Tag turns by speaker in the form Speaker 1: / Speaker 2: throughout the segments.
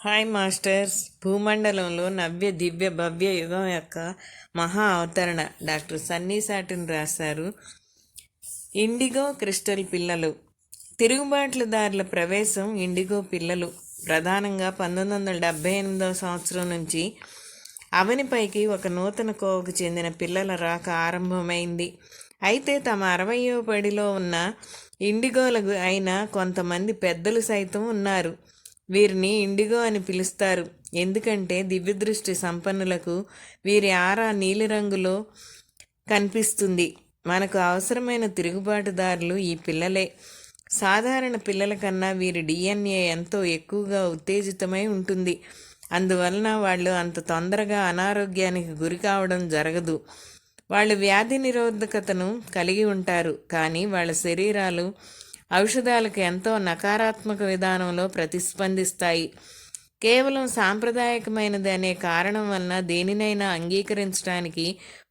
Speaker 1: Hi masters. భూమండలంలో నవ్య దివ్య భవ్య యుగం యొక్క మహా అవతరణ డాక్టర్ సన్నీ సాటిన్ రాశారు. ఇండిగో క్రిస్టల్ పిల్లలు. తిరుగుబాట్లదారుల ప్రవేశం ఇండిగో పిల్లలు ప్రధానంగా 1978 సంవత్సరం నుంచి అవనిపైకి ఒక నూతన కోవకు చెందిన పిల్లల రాక ఆరంభమైంది. అయితే తమ 60వ పడిలో ఉన్న ఇండిగోలకు అయిన కొంతమంది పెద్దలు సైతం ఉన్నారు. వీరిని ఇండిగో అని పిలుస్తారు ఎందుకంటే దివ్యదృష్టి సంపన్నులకు వీరి ఆరా నీలిరంగులో కనిపిస్తుంది. మనకు అవసరమైన తిరుగుబాటుదారులు ఈ పిల్లలే. సాధారణ పిల్లల కన్నా వీరి డిఎన్ఏ ఎంతో ఎక్కువగా ఉత్తేజితమై ఉంటుంది. అందువలన వాళ్ళు అంత తొందరగా అనారోగ్యానికి గురి కావడం జరగదు. వాళ్ళు వ్యాధి నిరోధకతను కలిగి ఉంటారు, కానీ వాళ్ళ శరీరాలు ఔషధాలకు ఎంతో నకారాత్మక విధానంలో ప్రతిస్పందిస్తాయి. కేవలం సాంప్రదాయకమైనది అనే కారణం వలన దేనినైనా అంగీకరించడానికి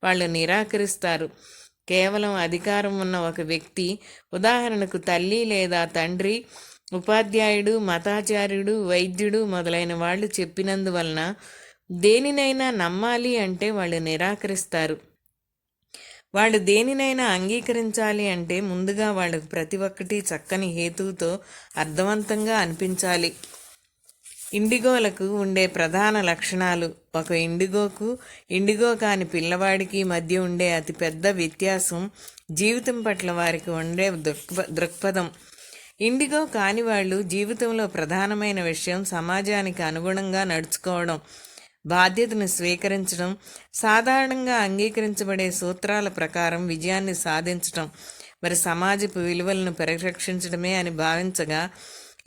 Speaker 1: వాళ్ళు నిరాకరిస్తారు. కేవలం అధికారం ఉన్న ఒక వ్యక్తి, ఉదాహరణకు తల్లి లేదా తండ్రి, ఉపాధ్యాయుడు, మతాచార్యుడు, వైద్యుడు మొదలైన వాళ్ళు చెప్పినందువలన దేనినైనా నమ్మాలి అంటే వాళ్ళు నిరాకరిస్తారు. వాళ్ళు దేనినైనా అంగీకరించాలి అంటే ముందుగా వాళ్ళకు ప్రతి ఒక్కటి చక్కని హేతువుతో అర్థవంతంగా అనిపించాలి. ఇండిగోలకు ఉండే ప్రధాన లక్షణాలు. ఒక ఇండిగోకు ఇండిగో కాని పిల్లవాడికి మధ్య ఉండే అతిపెద్ద వ్యత్యాసం జీవితం పట్ల వారికి ఉండే దృక్పథం. ఇండిగో కాని వాళ్ళు జీవితంలో ప్రధానమైన విషయం సమాజానికి అనుగుణంగా నడుచుకోవడం, బాధ్యతను స్వీకరించడం, సాధారణంగా అంగీకరించబడే సూత్రాల ప్రకారం విజయాన్ని సాధించడం, మరి సమాజపు విలువలను పరిరక్షించడమే అని భావించగా,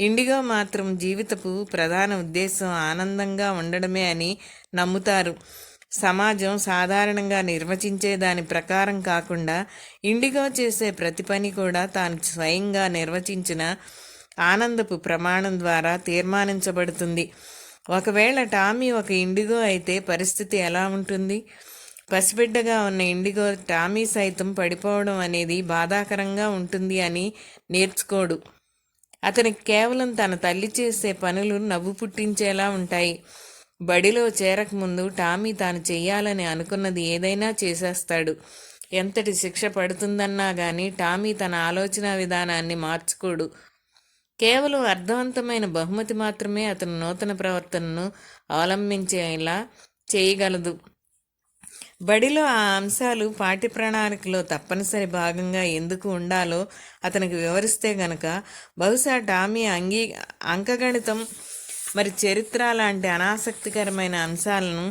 Speaker 1: ఇండిగో మాత్రం జీవితపు ప్రధాన ఉద్దేశం ఆనందంగా ఉండడమే అని నమ్ముతారు. సమాజం సాధారణంగా నిర్వచించే దాని ప్రకారం కాకుండా ఇండిగో చేసే ప్రతి పని కూడా తాను స్వయంగా నిర్వచించిన ఆనందపు ప్రమాణం ద్వారా తీర్మానించబడుతుంది. ఒకవేళ టామీ ఒక ఇండిగో అయితే పరిస్థితి ఎలా ఉంటుంది? పసిబిడ్డగా ఉన్న ఇండిగో టామీ సైతం పడిపోవడం అనేది బాధాకరంగా ఉంటుంది అని నేర్చుకోడు. అతనికి కేవలం తన తల్లి చేసే పనులు నవ్వు పుట్టించేలా ఉంటాయి. బడిలో చేరకముందు టామీ తాను చెయ్యాలని అనుకున్నది ఏదైనా చేసేస్తాడు. ఎంతటి శిక్ష పడుతుందన్నా కానీ టామీ తన ఆలోచన విధానాన్ని మార్చుకోడు. కేవలం అర్థవంతమైన బహుమతి మాత్రమే అతను నూతన ప్రవర్తనను అవలంబించేలా చేయగలదు. బడిలో ఆ అంశాలు పాఠ్య ప్రణాళికలో తప్పనిసరి భాగంగా ఎందుకు ఉండాలో అతనికి వివరిస్తే గనక బహుశా టామీ అంకగణితం మరి చరిత్ర లాంటి అనాసక్తికరమైన అంశాలను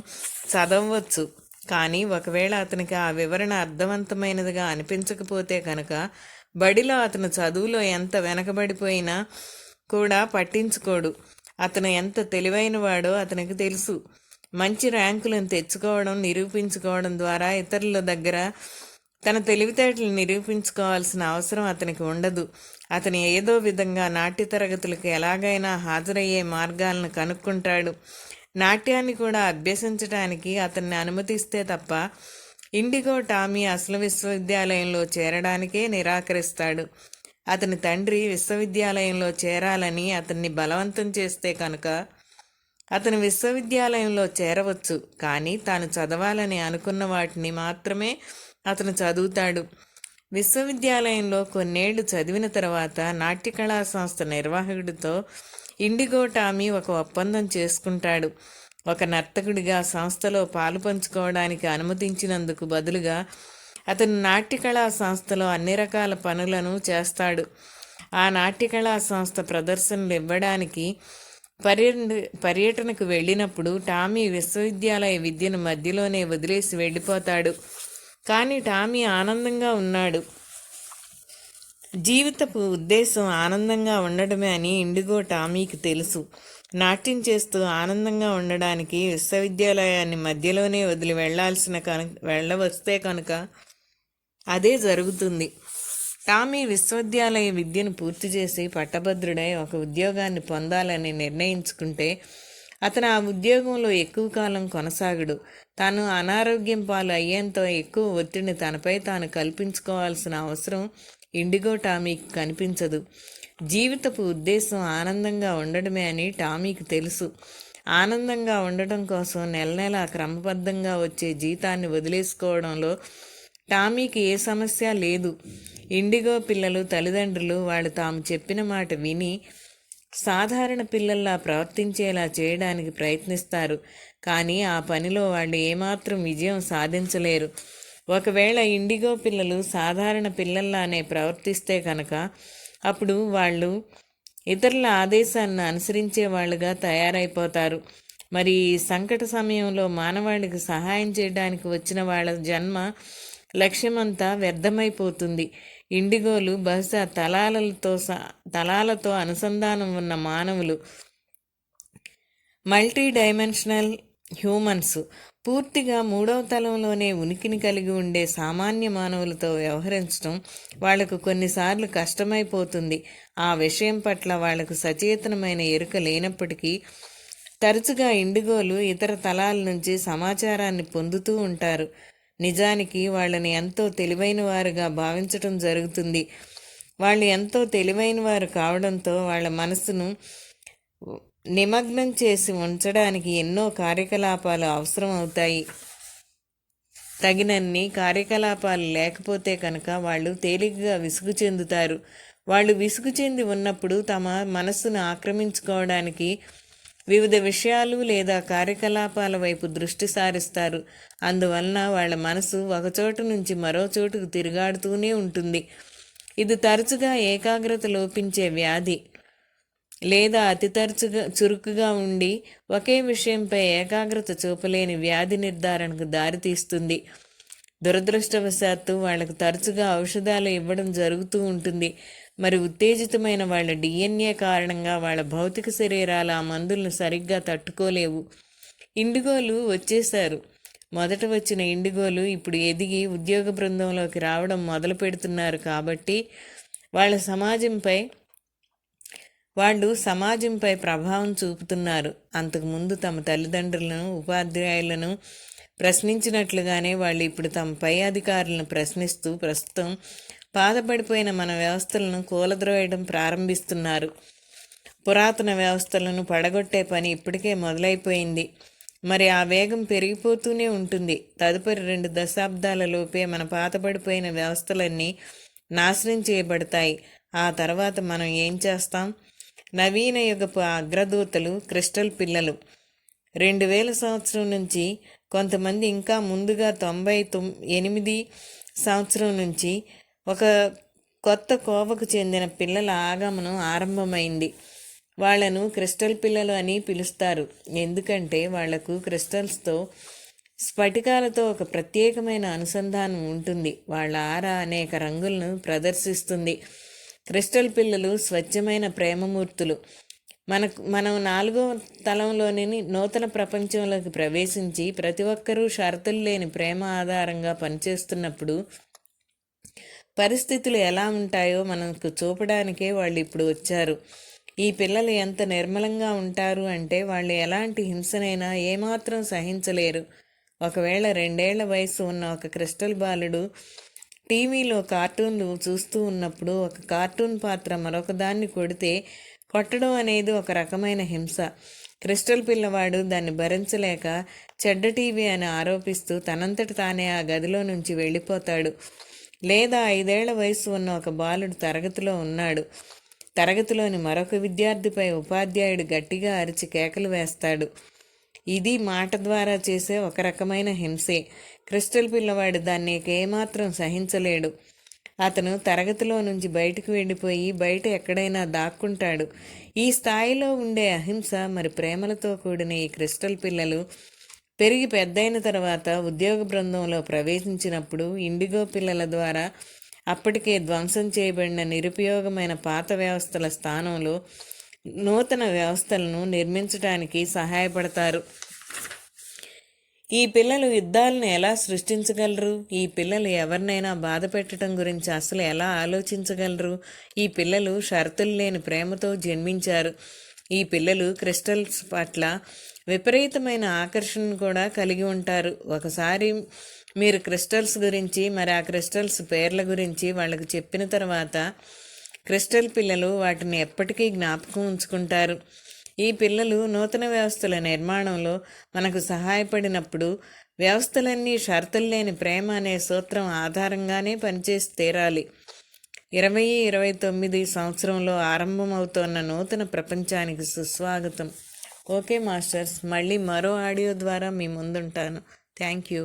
Speaker 1: చదవచ్చు. కానీ ఒకవేళ అతనికి ఆ వివరణ అర్థవంతమైనదిగా అనిపించకపోతే కనుక బడిలో అతను చదువులో ఎంత వెనకబడిపోయినా కూడా పట్టించుకోడు. అతను ఎంత తెలివైనవాడో అతనికి తెలుసు. మంచి ర్యాంకులను తెచ్చుకోవడం, నిరూపించుకోవడం ద్వారా ఇతరుల దగ్గర తన తెలివితేటలు నిరూపించుకోవాల్సిన అవసరం అతనికి ఉండదు. అతను ఏదో విధంగా నాట్య తరగతులకు ఎలాగైనా హాజరయ్యే మార్గాలను కనుక్కుంటాడు. నాట్యాన్ని కూడా అభ్యసించడానికి అతన్ని అనుమతిస్తే తప్ప ఇండిగో టామీ అసలు విశ్వవిద్యాలయంలో చేరడానికే నిరాకరిస్తాడు. అతని తండ్రి విశ్వవిద్యాలయంలో చేరాలని అతన్ని బలవంతం చేస్తే కనుక అతను విశ్వవిద్యాలయంలో చేరవచ్చు, కానీ తాను చదవాలని అనుకున్న వాటిని మాత్రమే అతను చదువుతాడు. విశ్వవిద్యాలయంలో కొన్నేళ్లు చదివిన తర్వాత నాట్యకళా సంస్థ నిర్వాహకుడితో ఇండిగో టామీ ఒక ఒప్పందం చేసుకుంటాడు. ఒక నర్తకుడిగా సంస్థలో పాలు పంచుకోవడానికి అనుమతించినందుకు బదులుగా అతను నాట్యకళా సంస్థలో అన్ని రకాల పనులను చేస్తాడు. ఆ నాట్యకళా సంస్థ ప్రదర్శనలు ఇవ్వడానికి పర్యటనకు వెళ్ళినప్పుడు టామీ విశ్వవిద్యాలయ విద్యను మధ్యలోనే వదిలేసి వెళ్ళిపోతాడు. కానీ టామీ ఆనందంగా ఉన్నాడు. జీవితపు ఉద్దేశం ఆనందంగా ఉండడమే అని ఇండిగో టామీకి తెలుసు. నాట్యం చేస్తూ ఆనందంగా ఉండడానికి విశ్వవిద్యాలయాన్ని మధ్యలోనే వదిలి వెళ్ళవస్తే కనుక అదే జరుగుతుంది. టామీ విశ్వవిద్యాలయ విద్యను పూర్తి చేసి పట్టభద్రుడై ఒక ఉద్యోగాన్ని పొందాలని నిర్ణయించుకుంటే అతను ఆ ఉద్యోగంలో ఎక్కువ కాలం కొనసాగడు. తాను అనారోగ్యం పాలు అయ్యేంత ఎక్కువ ఒత్తిడిని తనపై తాను కల్పించుకోవాల్సిన అవసరం ఇండిగో టామీకి కనిపించదు. జీవితపు ఉద్దేశం ఆనందంగా ఉండడమే అని టామీకి తెలుసు. ఆనందంగా ఉండటం కోసం నెల నెలా క్రమబద్ధంగా వచ్చే జీతాన్ని వదిలేసుకోవడంలో టామీకి ఏ సమస్య లేదు. ఇండిగో పిల్లలు తల్లిదండ్రులు వాళ్ళు తాము చెప్పిన మాట విని సాధారణ పిల్లల్లా ప్రవర్తించేలా చేయడానికి ప్రయత్నిస్తారు. కానీ ఆ పనిలో వాళ్ళు ఏమాత్రం విజయం సాధించలేరు. ఒకవేళ ఇండిగో పిల్లలు సాధారణ పిల్లల్లానే ప్రవర్తిస్తే కనుక అప్పుడు వాళ్ళు ఇతరుల ఆదేశాన్ని అనుసరించే వాళ్ళుగా తయారైపోతారు. మరి ఈ సంకట సమయంలో మానవాళికి సహాయం చేయడానికి వచ్చిన వాళ్ళ జన్మ లక్ష్యమంతా వ్యర్థమైపోతుంది. ఇండిగోలు బహుశా తలాలతో అనుసంధానం ఉన్న మానవులు, మల్టీ డైమెన్షనల్ హ్యూమన్స్. పూర్తిగా మూడవ తలంలోనే ఉనికిని కలిగి ఉండే సామాన్య మానవులతో వ్యవహరించడం వాళ్లకు కొన్నిసార్లు కష్టమైపోతుంది. ఆ విషయం పట్ల వాళ్లకు సచేతనమైన ఎరుక లేనప్పటికీ తరచుగా ఇండిగోలు ఇతర తలాల నుంచి సమాచారాన్ని పొందుతూ ఉంటారు. నిజానికి వాళ్ళని ఎంతో తెలివైన వారుగా భావించటం జరుగుతుంది. వాళ్ళు ఎంతో తెలివైన వారు కావడంతో వాళ్ళ మనసును నిమగ్నం చేసి ఉంచడానికి ఎన్నో కార్యకలాపాలు అవసరం అవుతాయి. తగినన్ని కార్యకలాపాలు లేకపోతే కనుక వాళ్ళు తేలికగా విసుగు చెందుతారు. వాళ్ళు విసుగు చెంది ఉన్నప్పుడు తమ మనస్సును ఆక్రమించుకోవడానికి వివిధ విషయాలు లేదా కార్యకలాపాల వైపు దృష్టి సారిస్తారు. అందువలన వాళ్ళ మనసు ఒకచోటు నుంచి మరో చోటుకు తిరుగాడుతూనే ఉంటుంది. ఇది తరచుగా ఏకాగ్రత లోపించే వ్యాధి, లేదా అతి చురుకుగా ఉండి ఒకే విషయంపై ఏకాగ్రత చూపలేని వ్యాధి నిర్ధారణకు దారితీస్తుంది. దురదృష్టవశాత్తు వాళ్లకు తరచుగా ఔషధాలు ఇవ్వడం జరుగుతూ ఉంటుంది. మరి ఉత్తేజితమైన వాళ్ళ డిఎన్ఏ కారణంగా వాళ్ళ భౌతిక శరీరాలు ఆ మందులను సరిగ్గా తట్టుకోలేవు. ఇండిగోలు వచ్చేశారు. మొదట వచ్చిన ఇండిగోలు ఇప్పుడు ఎదిగి ఉద్యోగ బృందంలోకి రావడం మొదలు పెడుతున్నారు. కాబట్టి వాళ్ళు సమాజంపై ప్రభావం చూపుతున్నారు. అంతకుముందు తమ తల్లిదండ్రులను, ఉపాధ్యాయులను ప్రశ్నించినట్లుగానే వాళ్ళు ఇప్పుడు తమ పై అధికారులను ప్రశ్నిస్తూ ప్రస్తుతం పాతపడిపోయిన మన వ్యవస్థలను కూలద్రోయడం ప్రారంభిస్తున్నారు. పురాతన వ్యవస్థలను పడగొట్టే పని ఇప్పటికే మొదలైపోయింది. మరి ఆ వేగం పెరిగిపోతూనే ఉంటుంది. తదుపరి 2 దశాబ్దాలలోపే మన పాతపడిపోయిన వ్యవస్థలన్నీ నాశనం చేయబడతాయి. ఆ తర్వాత మనం ఏం చేస్తాం? నవీన యుగపు అగ్రదూతలు క్రిస్టల్ పిల్లలు 2000 సంవత్సరం నుంచి, కొంతమంది ఇంకా ముందుగా 98 సంవత్సరం నుంచి ఒక కొత్త కోవకు చెందిన పిల్లల ఆగమనం ఆరంభమైంది. వాళ్లను క్రిస్టల్ పిల్లలు అని పిలుస్తారు. ఎందుకంటే వాళ్లకు క్రిస్టల్స్తో, స్ఫటికాలతో ఒక ప్రత్యేకమైన అనుసంధానం ఉంటుంది. వాళ్ళ ఆరా అనేక రంగులను ప్రదర్శిస్తుంది. క్రిస్టల్ పిల్లలు స్వచ్ఛమైన ప్రేమమూర్తులు. మనం 4వ తలంలోని నూతన ప్రపంచంలోకి ప్రవేశించి ప్రతి ఒక్కరూ షరతులు లేని ప్రేమ ఆధారంగా పనిచేస్తున్నప్పుడు పరిస్థితులు ఎలా ఉంటాయో మనకు చూపడానికే వాళ్ళు ఇప్పుడు వచ్చారు. ఈ పిల్లలు ఎంత నిర్మలంగా ఉంటారు అంటే వాళ్ళు ఎలాంటి హింసనైనా ఏమాత్రం సహించలేరు. ఒకవేళ 2 ఏళ్ల వయసు ఉన్న ఒక క్రిస్టల్ బాలుడు టీవీలో కార్టూన్లు చూస్తూ ఉన్నప్పుడు ఒక కార్టూన్ పాత్ర మరొకదాన్ని కొట్టడం అనేది ఒక రకమైన హింస. క్రిస్టల్ పిల్లవాడు దాన్ని భరించలేక చెడ్డ టీవీ అని ఆరోపిస్తూ తనంతట తానే ఆ గదిలో నుంచి వెళ్ళిపోతాడు. లేదా 5 ఏళ్ల వయసు ఉన్న ఒక బాలుడు తరగతిలో ఉన్నాడు. తరగతిలోని మరొక విద్యార్థిపై ఉపాధ్యాయుడు గట్టిగా అరిచి కేకలు వేస్తాడు. ఇది మాట ద్వారా చేసే ఒక రకమైన హింసే. క్రిస్టల్ పిల్లవాడు దాన్ని ఏమాత్రం సహించలేడు. అతను తరగతిలో నుంచి బయటకు వెళ్ళిపోయి బయట ఎక్కడైనా దాక్కుంటాడు. ఈ స్థాయిలో ఉండే అహింస మరి ప్రేమలతో కూడిన ఈ క్రిస్టల్ పిల్లలు పెరిగి పెద్దయిన తర్వాత ఉద్యోగ బృందంలో ప్రవేశించినప్పుడు ఇండిగో పిల్లల ద్వారా అప్పటికే ధ్వంసం చేయబడిన నిరుపయోగమైన పాత వ్యవస్థల స్థానంలో నూతన వ్యవస్థలను నిర్మించడానికి సహాయపడతారు. ఈ పిల్లలు యుద్ధాలను ఎలా సృష్టించగలరు? ఈ పిల్లలు ఎవరినైనా బాధ పెట్టడం గురించి అసలు ఎలా ఆలోచించగలరు? ఈ పిల్లలు షరతులు లేని ప్రేమతో జన్మించారు. ఈ పిల్లలు క్రిస్టల్స్ పట్ల విపరీతమైన ఆకర్షణను కూడా కలిగి ఉంటారు. ఒకసారి మీరు క్రిస్టల్స్ గురించి, మరి ఆ క్రిస్టల్స్ పేర్ల గురించి వాళ్ళకు చెప్పిన తర్వాత క్రిస్టల్ పిల్లలు వాటిని ఎప్పటికీ జ్ఞాపకం ఉంచుకుంటారు. ఈ పిల్లలు నూతన వ్యవస్థల నిర్మాణంలో మనకు సహాయపడినప్పుడు వ్యవస్థలన్నీ షరతులు లేని ప్రేమ అనే సూత్రం ఆధారంగానే పనిచేసి తీరాలి. 2029 సంవత్సరంలో ఆరంభమవుతోన్న నూతన ప్రపంచానికి సుస్వాగతం. ఓకే మాస్టర్స్, మళ్ళీ మరో ఆడియో ద్వారా మీ ముందుంటాను. Thank you.